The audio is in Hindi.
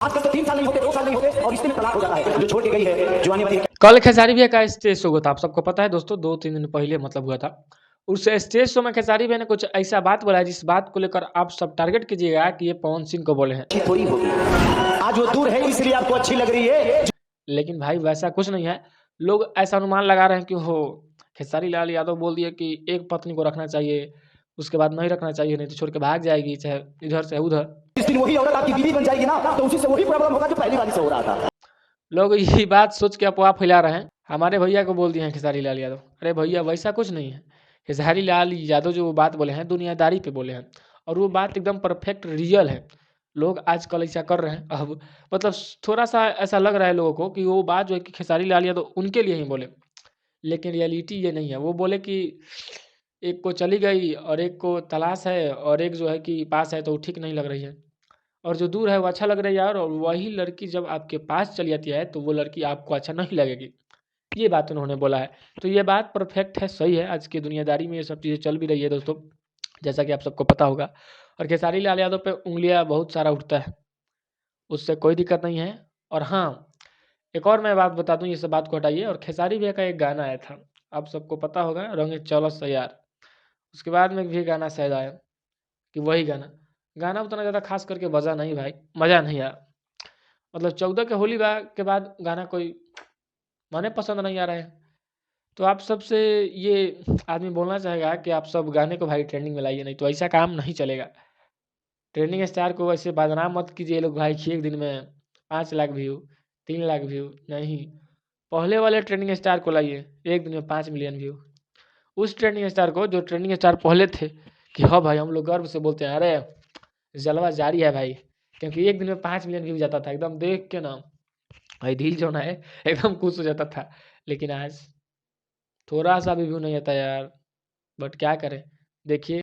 आजकल तो 3 साल नहीं होते, 2 साल नहीं होते और रिश्ते में तलाक हो जाता है। जो छोड़ के गई है जवानी वाली। कल खेसारी भैया का स्टेज शो हुआ था, आप सबको पता है दोस्तों, 2-3 दिन पहले मतलब हुआ था। उस स्टेज शो में खेसारी भैया ने कुछ ऐसा बात बोला है जिस बात को लेकर आप सब टारगेट कीजिएगा कि ये पवन सिंह को बोले हैं। अच्छी थोड़ी होगी। आज वो दूर है इसलिए आपको अच्छी लग रही है। लेकिन भाई वैसा कुछ नहीं है। लोग ऐसा अनुमान लगा रहे हैं कि हो खेसारी लाल यादव बोल दिए कि एक पत्नी को रखना चाहिए, उसके बाद नहीं रखना चाहिए, नहीं तो छोड़ के भाग जाएगी, चाहे इधर से उधर। जिस दिन वही औरत आपकी बीवी बन जाएगी ना, तो उसी से वही प्रॉब्लम होगा जो पहली बार से हो रहा था। लोग यही बात सोच के अफवाह फैला रहे हैं। हमारे भैया को बोल दिए हैं खेसारी लाल यादव। अरे भैया वैसा कुछ नहीं है। खेसारी लाल यादव जो वो बात बोले हैं दुनियादारी पे बोले हैं, और वो बात एकदम परफेक्ट रियल है। लोग आजकल ऐसा कर रहे हैं। अब मतलब थोड़ा सा ऐसा लग रहा है लोगों को कि वो बात जो है कि खेसारी लाल यादव उनके लिए ही बोले, लेकिन रियलिटी ये नहीं है। वो बोले कि एक को चली गई और एक को तलाश है और एक जो है कि पास है तो वो ठीक नहीं लग रही है, और जो दूर है वो अच्छा लग रहा है यार। और वही लड़की जब आपके पास चली जाती है तो वो लड़की आपको अच्छा नहीं लगेगी। ये बात उन्होंने बोला है। तो ये बात परफेक्ट है, सही है। आज की दुनियादारी में ये सब चीज़ें चल भी रही है दोस्तों, जैसा कि आप सबको पता होगा। और खेसारी लाल यादव पे उँगलियाँ बहुत सारा उठता है, उससे कोई दिक्कत नहीं है। और हाँ, एक और मैं बात बता दूँ, ये सब बात को हटाइए। और खेसारी भैया का एक गाना आया था, आप सबको पता होगा, रंग चौलस यार। उसके बाद में भी गाना शायद आया कि वही गाना उतना ज़्यादा खास करके बजा नहीं भाई, मज़ा नहीं आया। मतलब 14 के होली के बाद गाना कोई माने पसंद नहीं आ रहा है। तो आप सबसे ये आदमी बोलना चाहेगा कि आप सब गाने को भाई ट्रेंडिंग में लाइए, नहीं तो ऐसा काम नहीं चलेगा। ट्रेंडिंग स्टार को ऐसे बदनाम मत कीजिए लोग भाई कि एक दिन में 5 लाख व्यू, 3 लाख व्यू नहीं। पहले वाले ट्रेंडिंग स्टार को लाइए, एक दिन में 5 मिलियन व्यू। उस ट्रेंडिंग स्टार को जो ट्रेंडिंग स्टार पहले थे, कि हाँ भाई हम लोग गर्व से बोलते हैं अरे जलवा जारी है भाई, क्योंकि एक दिन में 5 मिलियन व्यू जाता था, एकदम देख के ना भाई दिल जो ना है एकदम खुश हो जाता था। लेकिन आज थोड़ा सा भी व्यू नहीं आता यार, बट क्या करें। देखिए